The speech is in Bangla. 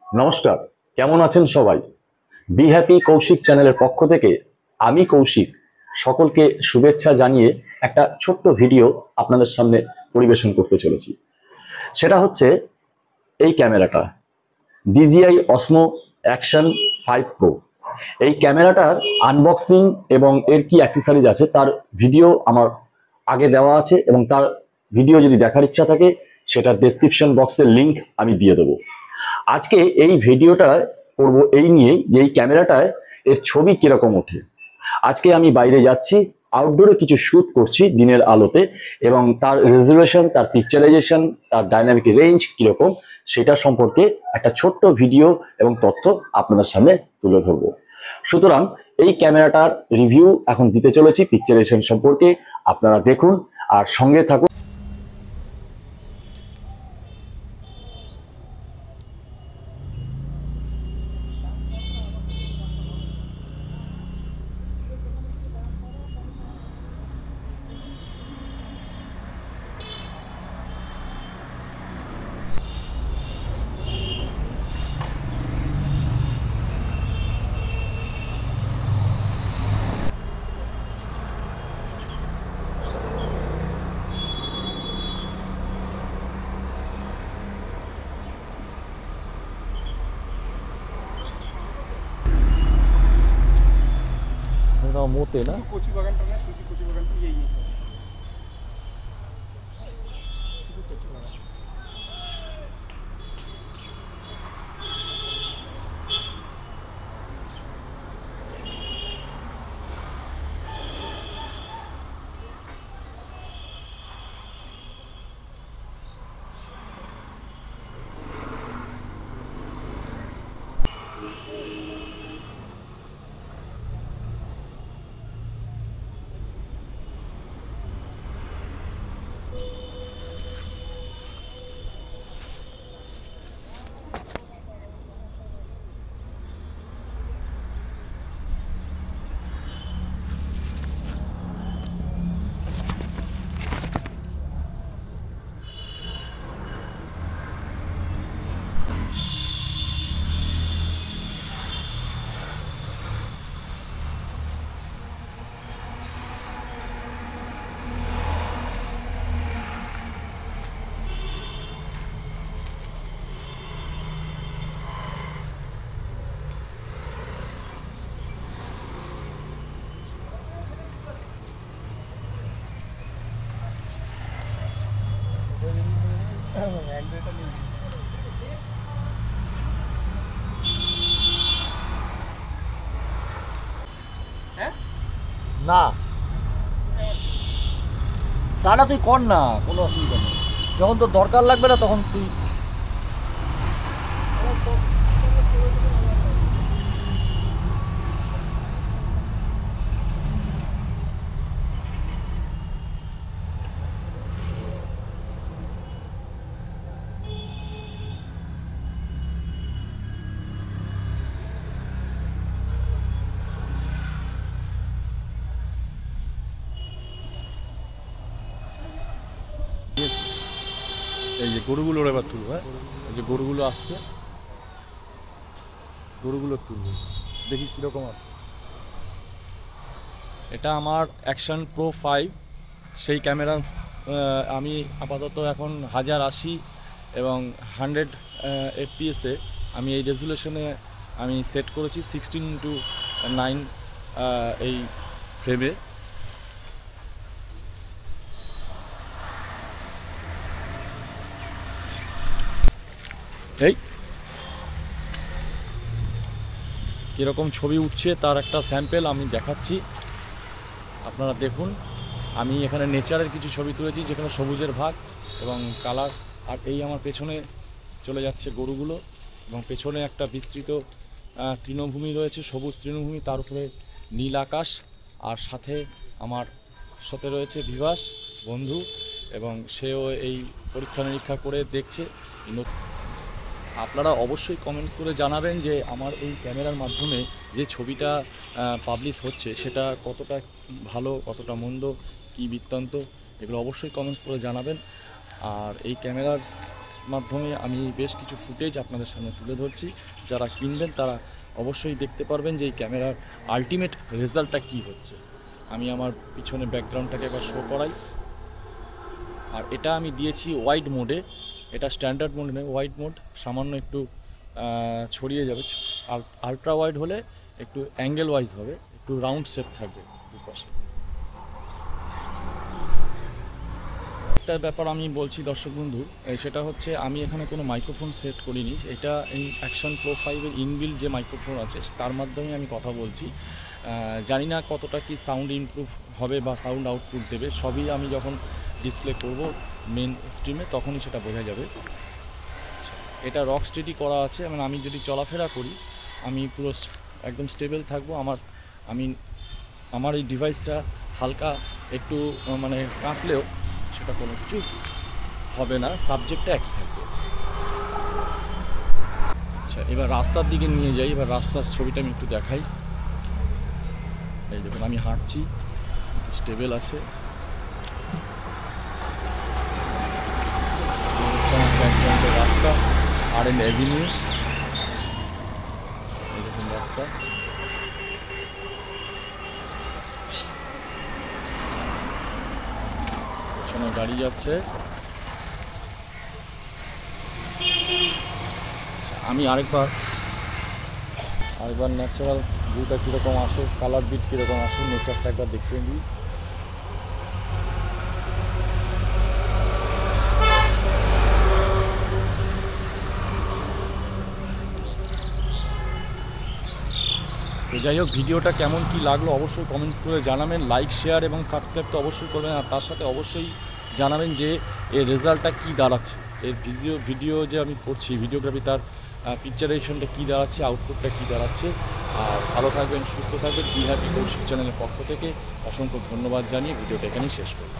নমস্কার, কেমন আছেন সবাই? বি হ্যাপি কৌশিক চ্যানেলের পক্ষ থেকে আমি কৌশিক সকলকে শুভেচ্ছা জানিয়ে একটা ছোট্ট ভিডিও আপনাদের সামনে পরিবেশন করতে চলেছি। সেটা হচ্ছে এই ক্যামেরাটা, DJI Osmo Action 5 Pro। এই ক্যামেরাটার আনবক্সিং এবং এর কি অ্যাক্সেসরিজ আছে তার ভিডিও আমার আগে দেওয়া আছে, এবং তার ভিডিও যদি দেখার ইচ্ছা থাকে সেটার ডেসক্রিপশন বক্সের লিংক আমি দিয়ে দেবো। আজকে এই ভিডিওটা করব এই নিয়েই যে এই ক্যামেরাটায় এর ছবি কিরকম ওঠে। আজকে আমি বাইরে যাচ্ছি, আউটডোরে কিছু শ্যুট করছি দিনের আলোতে, এবং তার রেজুলেশন, তার পিকচারাইজেশন, তার ডাইনামিক রেঞ্জ কিরকম সেটা সম্পর্কে একটা ছোট্ট ভিডিও এবং তথ্য আপনাদের সামনে তুলে ধরবো। সুতরাং এই ক্যামেরাটার রিভিউ এখন দিতে চলেছি পিকচারাইজেশন সম্পর্কে। আপনারা দেখুন আর সঙ্গে থাকুন। मोते ना कोची बागान टर्न है, कोची बागान तो यही है। कोची बागान না টানা তুই কর না, কোনো অসুবিধা নেই। যখন তোর দরকার লাগবে না তখন তুই এই যে গরুগুলোর এবার তুলবো। হ্যাঁ, এই যে গরুগুলো আসছে, গরুগুলো তুলবো, দেখি কীরকম আছে। এটা আমার অ্যাকশন প্রো 5, সেই ক্যামেরা। আমি আপাতত এখন 1080 এবং 100 FPS-এ আমি এই রেজুলেশনে আমি সেট করেছি 16:9 এই ফ্রেমে। এই কীরকম ছবি উঠছে তার একটা স্যাম্পেল আমি দেখাচ্ছি, আপনারা দেখুন। আমি এখানে নেচারের কিছু ছবি তুলেছি যেখানে সবুজের ভাগ এবং কালার। আর এই আমার পেছনে চলে যাচ্ছে গরুগুলো, এবং পেছনে একটা বিস্তৃত তৃণভূমি রয়েছে, সবুজ তৃণভূমি, তার উপরে নীল আকাশ। আর সাথে আমার সাথে রয়েছে বিভাস বন্ধু, এবং সেও এই পরীক্ষা নিরীক্ষা করে দেখছে। আপনারা অবশ্যই কমেন্টস করে জানাবেন যে আমার এই ক্যামেরার মাধ্যমে যে ছবিটা পাবলিশ হচ্ছে সেটা কতটা ভালো, কতটা মন্দ, কী বৃত্তান্ত, এগুলো অবশ্যই কমেন্টস করে জানাবেন। আর এই ক্যামেরার মাধ্যমে আমি বেশ কিছু ফুটেজ আপনাদের সামনে তুলে ধরছি। যারা কিনবেন তারা অবশ্যই দেখতে পারবেন যে এই ক্যামেরার আলটিমেট রেজাল্টটা কী হচ্ছে। আমি আমার পিছনে ব্যাকগ্রাউন্ডটাকে একবার শো করাই। আর এটা আমি দিয়েছি ওয়াইড মোডে, এটা স্ট্যান্ডার্ড মোড নেই, ওয়াইড মোড, সামান্য একটু ছড়িয়ে যাবে। আর আলট্রা ওয়াইড হলে একটু অ্যাঙ্গেল ওয়াইজ হবে, একটু রাউন্ড শেপ থাকবে দুপাশে। একটা ব্যাপার আমি বলছি দর্শক বন্ধু, সেটা হচ্ছে আমি এখানে কোনো মাইক্রোফোন সেট করিনি। এটা এই অ্যাকশন প্রো 5-এর ইনবিল্ট যে মাইক্রোফোন আছে তার মাধ্যমে আমি কথা বলছি। জানি না কতটা কি সাউন্ড ইমপ্রুভ হবে বা সাউন্ড আউটপুট দেবে, সবই আমি যখন ডিসপ্লে করব মেন স্ট্রিমে তখনই সেটা বোঝা যাবে। এটা রক স্টেডি করা আছে, মানে আমি যদি চলাফেরা করি আমি পুরো একদম স্টেবল থাকবো। আমার এই ডিভাইসটা হালকা একটু মানে কাঁপলেও সেটা কোনো কিছু হবে না, সাবজেক্টটা একই থাকবে। আচ্ছা, এবার রাস্তার দিকে নিয়ে যাই। এবার রাস্তার ছবিটা আমি একটু দেখাই। এই দেখুন আমি হাঁটছি, একটু স্টেবল আছে। রাস্তা RN অ্যাভিনিউ, এই দেখুন রাস্তা। পেছনে গাড়ি যাচ্ছে। আমি আরেকবার ন্যাচারাল ভিউটা কীরকম আসে, কালার বিট কীরকম আসে, নেচারটা একবার দেখতে দিই। তো যাই হোক, ভিডিওটা কেমন কি লাগলো অবশ্যই কমেন্টস করে জানাবেন। লাইক, শেয়ার এবং সাবস্ক্রাইব তো অবশ্যই করবেন। আর তার সাথে অবশ্যই জানাবেন যে এর রেজাল্টটা কী দাঁড়াচ্ছে, এর ভিডিও যে আমি করছি ভিডিওগ্রাফি, তার পিকচারেশনটা কী দাঁড়াচ্ছে, আউটপুটটা কী দাঁড়াচ্ছে। আর ভালো থাকবেন, সুস্থ থাকবেন। বি হ্যাপি কৌশিক চ্যানেলের পক্ষ থেকে অসংখ্য ধন্যবাদ জানিয়ে ভিডিওটা এখানেই শেষ করব।